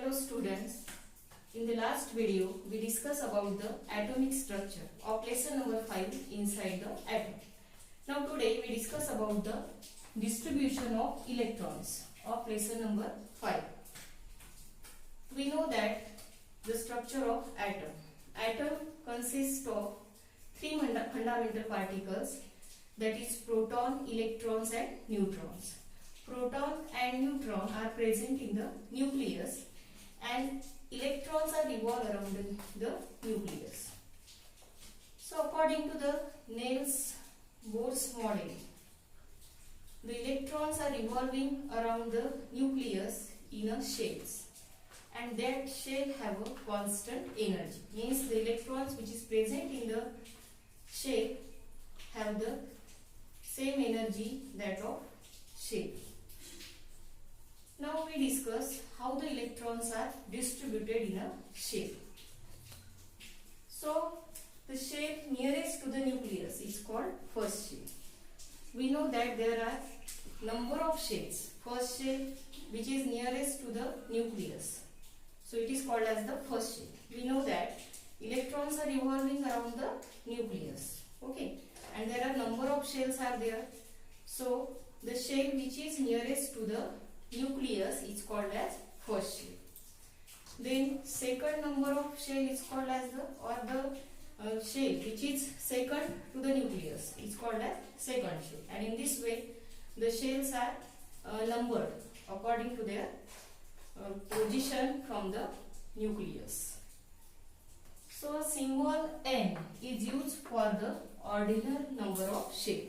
Hello students, in the last video we discussed about the atomic structure of lesson number 5 inside the atom. Now today we discuss about the distribution of electrons of lesson number 5. We know that the structure of atom. Atom consists of three fundamental particles, that is proton, electrons and neutrons. Proton and neutron are present in the nucleus and electrons are revolved around the nucleus. So according to the Niels Bohr's model, the electrons are revolving around the nucleus in a shells, and that shell have a constant energy. Means the electrons which is present in the shell have the same energy that of shell. Now we discuss how the electrons are distributed in a shell. So the shell nearest to the nucleus is called first shell. We know that there are number of shells. First shell which is nearest to the nucleus, so it is called as the first shell. We know that electrons are revolving around the nucleus, okay, and there are number of shells are there. So the shell which is nearest to the nucleus is called as first shell. Then second number of shell is called as the shell which is second to the nucleus is called as second shell, and in this way the shells are numbered according to their position from the nucleus. So symbol N is used for the ordinal number of shell.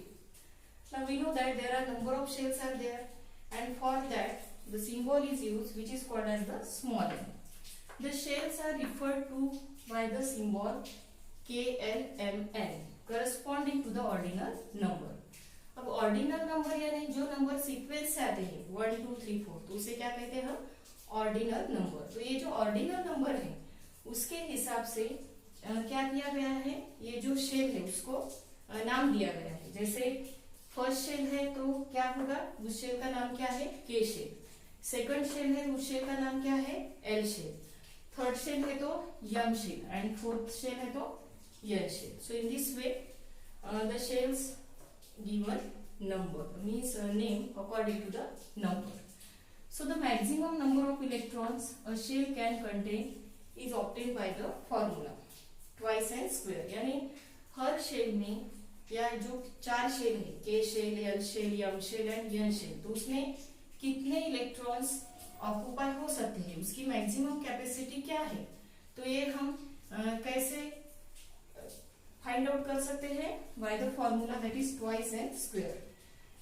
Now we know that there are number of shells are there, and for that the symbol is used which is called as the small n. The shells are referred to by the symbol KLMN corresponding to the ordinal number. अब ordinal number यानी जो number sequence से आते हैं 1 2 3 4, तो उसे क्या कहते हैं हम ऑर्डिनल नंबर. तो ये जो ऑर्डिनल नंबर है उसके हिसाब से क्या किया गया है, ये जो शेल है उसको नाम दिया गया है. जैसे फर्स्ट शेल है तो क्या होगा, उस शेल का नाम क्या है के शेल. सेकंड शेल है उस शेल का नाम क्या है एल शेल. थर्ड शेल है तो M shell and fourth shell है तो L shell. So in this way the shells given number means name according to the number. So the maximum number of electrons a shell can contain is obtained by the formula twice n square. यानी हर shell में या जो चार shell है K shell, L shell, M shell and N shell, तो उसमें कितने electrons occupy हो सकते हैं, उसकी मैक्सिमम कैपेसिटी क्या है, तो ये हम कैसे फाइंड आउट कर सकते हैं by the formula that is twice N square.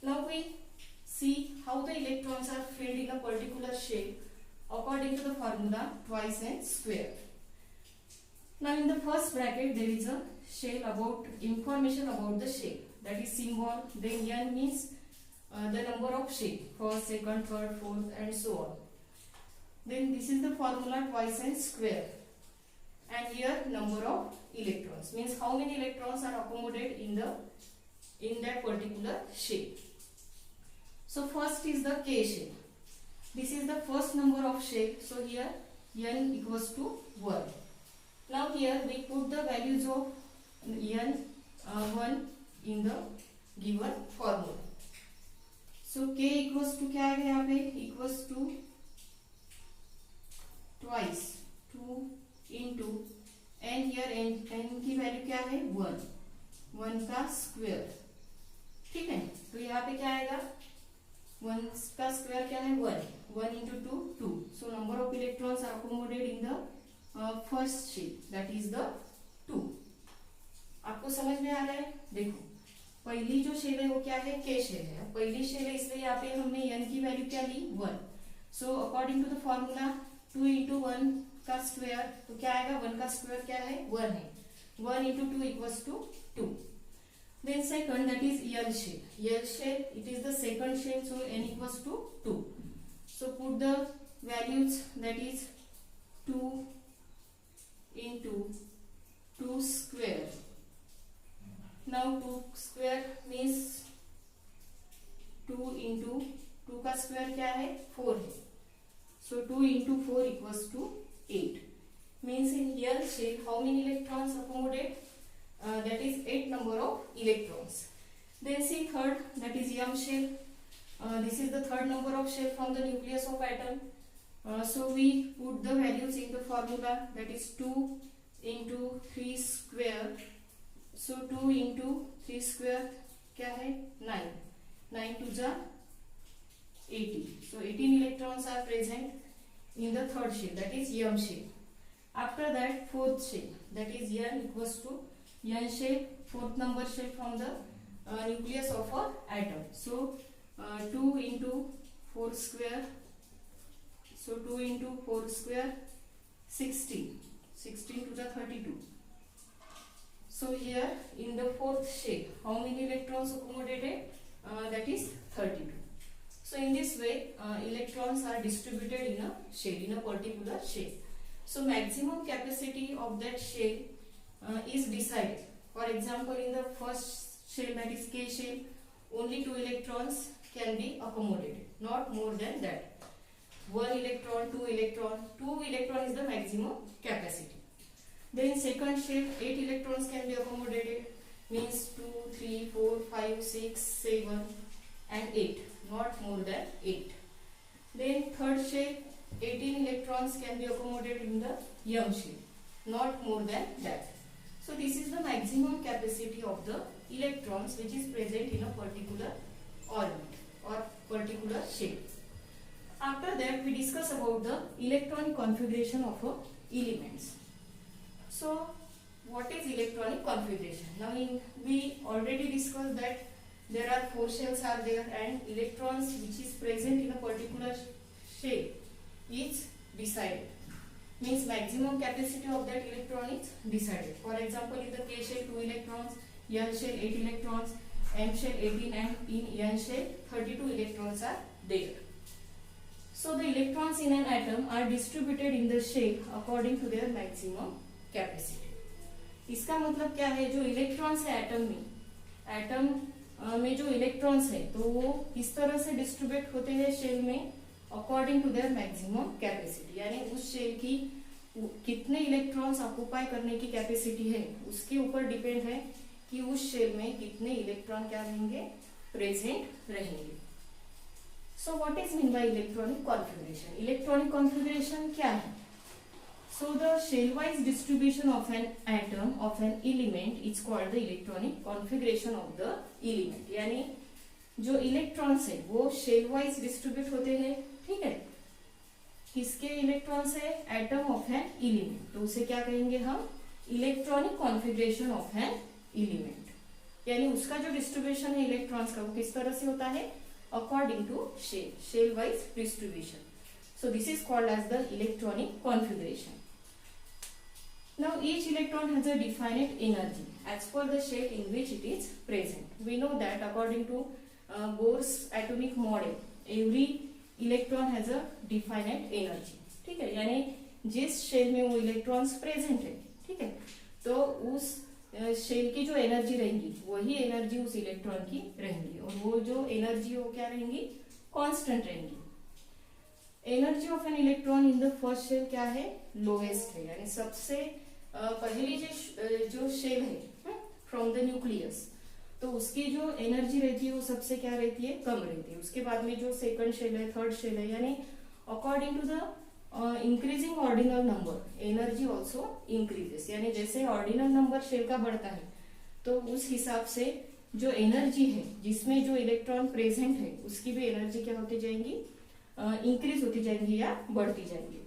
Now we see how the electrons are filled in a particular shell according to the formula twice n square. Now in the first bracket there is a shell about information about the shell, that is symbol, then n means the number of shell, first, second, third, fourth and so on. Then this is the formula twice n square, and here number of electrons means how many electrons are accommodated in that particular shell. So first is the K shell. This is the first number of shell, so here n equals to 1. Now here we put the values of n 1 in the given formula. So K equals to क्या है यहाँ पे, equals to twice 2 into n. here n की value क्या है 1 का square. ठीक है, तो यहाँ पे क्या आएगा 1 का स्क्वायर क्या है 1 into 2 2. So number of electrons are accommodated in the first shell, that is the 2. आपको समझ में आ रहा है. देखो पहली जो शेल है वो क्या है के शेल है. पहली शेल है इसलिए यहाँ पे हमने n की वैल्यू क्या ली 1. So according to the formula 2 into 1 का स्क्वायर, तो क्या आएगा 1 का स्क्वायर क्या है 1 है. 1 into 2 equals to 2. Then second, that is L shell. L shell, it is the second shell, so n equals to 2. So put the values, that is 2 into 2 square. Now 2 square means 2 into 2 का square क्या है 4 है. So 2 into 4 equals to 8. Means in L shell, how many electrons accommodate? That is 8 number of electrons. Then see third, that is M shell. This is the third number of shell from the nucleus of atom. So we put the values in the formula, that is 2 into 3 square. So 2 into 3 square क्या है 9. 9 to the 18. So 18 electrons are present in the third shell, that is M shell. After that fourth shell, that is N equals to N shell, fourth number shell from the nucleus of a atom. So 2 into 4 square. So 2 into 4 square 16. 16 to the 32. So here in the fourth shell, how many electrons accommodated? That is 32. So in this way, electrons are distributed in a shell, in a particular shell. So maximum capacity of that shell is decided. For example, in the first shell, that is K shell, only 2 electrons can be accommodated, not more than that. 1 electron, 2 electron, 2 electron is the maximum capacity. Then second shell, 8 electrons can be accommodated, means 2, 3, 4, 5, 6, 7 and 8, not more than 8. Then third shell, 18 electrons can be accommodated in the M shell, not more than that. So this is the maximum capacity of the electrons which is present in a particular orbit or particular shell. After that we discuss about the electronic configuration of elements. So what is electronic configuration? Now we already discussed that there are 4 shells are there and electrons which is present in a particular shell is decided. Means maximum capacity of that electron is decided. For example, in the K shell 2 electrons, L shell 8 electrons, M shell 18 and in N shell 32 electrons are there. So the electrons in an atom are distributed in the shell according to their maximum capacity. इसका मतलब क्या है, जो electrons है atom में जो electrons है तो वो इस तरह से डिस्ट्रीब्यूट होते हैं शेल में according to their maximum capacity, यानी उस शेल की कितने इलेक्ट्रॉन्स ऑक्युपाई करने की कैपेसिटी है उसके ऊपर डिपेंड है कि उस शेल में कितने इलेक्ट्रॉन क्या रहेंगे, प्रेजेंट रहेंगे. So what is mean by electronic configuration? Electronic configuration क्या है? So the shell-wise distribution of an atom of an element is called the electronic configuration of the element. यानी जो इलेक्ट्रॉन्स है वो शेल-वाइज डिस्ट्रीब्यूट होते हैं, ठीक है. किसके इलेक्ट्रॉन्स है? Atom of an element. तो उसे क्या कहेंगे हम? Electronic configuration of an element. यानी उसका जो डिस्ट्रीब्यूशन है इलेक्ट्रॉन्स का वो किस तरह से होता है? According to shell wise distribution. So this is called as the electronic configuration. Now each electron has a definite energy as per the shell in which it is present. We know that according to Bohr's atomic model, every electron has a definite energy. ठीक है, यानी जिस shell में वो electrons present है, ठीक है, तो उस शेल की जो एनर्जी रहेगी वही एनर्जी उस इलेक्ट्रॉन की रहेंगी और वो जो एनर्जी वो क्या रहेंगी? कांस्टेंट रहेंगी. Energy of an electron in the first shell क्या है? लोएस्ट है, यानी सबसे पहली जो शेल है फ्रॉम द न्यूक्लियस, तो उसकी जो एनर्जी रहती है वो सबसे क्या रहती है? कम रहती है. उसके बाद में जो सेकंड शेल है, थर्ड शेल है, यानी according to the increasing ordinal number energy also increases. यानी जैसे ऑर्डिनल नंबर शेल का बढ़ता है तो उस हिसाब से जो एनर्जी है जिसमें जो इलेक्ट्रॉन प्रेजेंट है उसकी भी एनर्जी क्या होती जाएंगी? इंक्रीज होती जाएंगी या बढ़ती जाएंगी.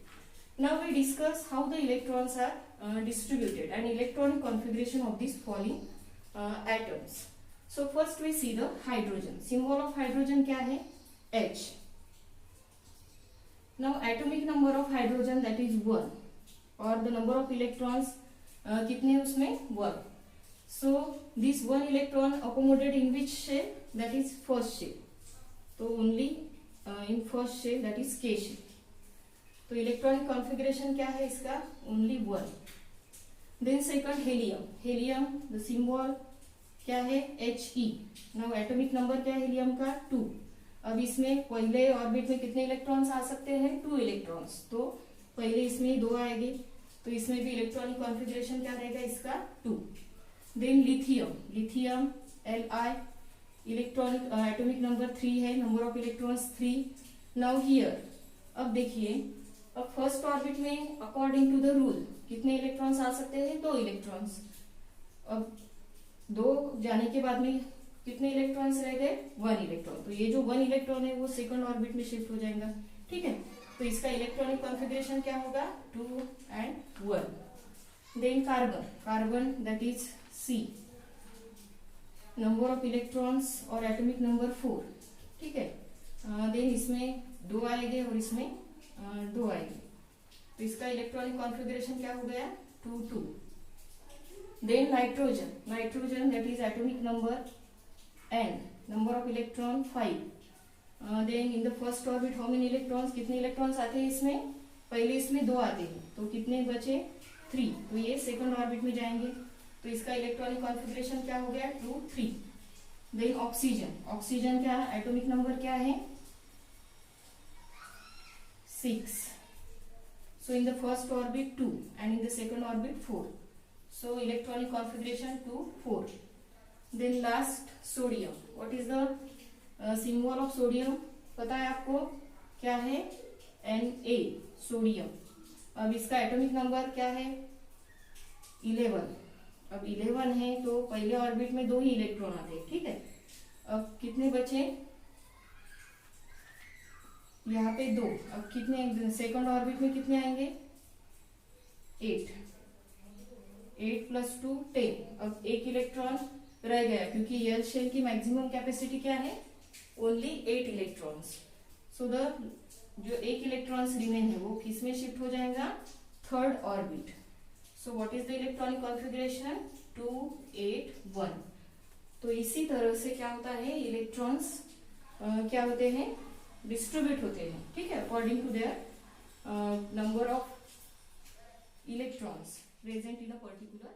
Now we discuss how the electrons are distributed and electronic configuration of these falling atoms. So first we see the hydrogen. Symbol of hydrogen क्या है? H. Now atomic number of hydrogen that is 1 और the number of electrons कितने उसमें? 1. So this 1 electron accommodated in which shell? That is first shell. So only in first shell, that is K shell. तो electronic configuration क्या है इसका? Only 1. Then second helium the symbol क्या है? He. Now atomic number क्या है helium का? 2. अब इसमें पहले ऑर्बिट में कितने इलेक्ट्रॉन्स आ सकते हैं? 2 इलेक्ट्रॉन्स। तो पहले इसमें 2 आएंगे, तो इसमें भी इलेक्ट्रॉनिक कॉन्फ़िगरेशन क्या रहेगा इसका? 2। Then lithium, lithium Li, electronic atomic number 3 है, number of electrons 3। Now here, अब देखिए, अब फर्स्ट ऑर्बिट में अकॉर्डिंग टू द रूल कितने इलेक्ट्रॉन्स आ सकते हैं? 2 इलेक्ट्रॉन्स। अब 2 जाने के बाद में कितने इलेक्ट्रॉन्स रह गए? 1 इलेक्ट्रॉन। तो ये जो 1 इलेक्ट्रॉन है वो सेकंड ऑर्बिट में शिफ्ट हो जाएगा, ठीक है। तो इसका इलेक्ट्रॉनिक कॉन्फ़िगरेशन क्या होगा? 2 and 1। Then carbon, carbon that is C, number of electrons और एटॉमिक नंबर 4, ठीक है। देन इसमें 2 आएंगे और इसमें 2 आएंगे, तो इसका इलेक्ट्रॉनिक कॉन्फ़िगरेशन क्या हो गया? 2 2। Then nitrogen, nitrogen that is atomic number N, number of electron 5। Then in the first orbit how many electrons, कितने इलेक्ट्रॉन्स आते हैं इसमें? पहले इसमें 2 आते हैं, तो कितने बचे? 3। तो ये सेकंड ऑर्बिट में जाएंगे, तो इसका इलेक्ट्रॉनिक कॉन्फ़िगरेशन क्या हो गया? 2 3। देन ऑक्सीजन, ऑक्सीजन क्या एटॉमिक नंबर क्या है? 6। So in the first orbit 2 and in the second orbit 4. So electronic configuration 2 4. Then last sodium. What is the symbol of sodium? पता है आपको क्या है? Na, sodium. अब इसका एटॉमिक नंबर क्या है? 11। अब 11 है तो पहले ऑर्बिट में 2 ही इलेक्ट्रॉन आते हैं, ठीक है। अब कितने बचे? यहाँ पे 2। अब कितने सेकंड ऑर्बिट में कितने आएंगे? 8। 8 + 2 10। अब 1 इलेक्ट्रॉन रह गया, क्योंकि एल शेल की मैक्सिमम कैपेसिटी क्या है? Only 8 electrons. सो द जो 1 इलेक्ट्रॉन्स रिमेन है वो किस में शिफ्ट हो जाएगा? Third orbit. So what is the electronic configuration? 2 8 1। तो इसी तरह से क्या होता है? इलेक्ट्रॉन्स क्या होते हैं? डिस्ट्रीब्यूट होते हैं, ठीक है, according to their number of electrons present in a particular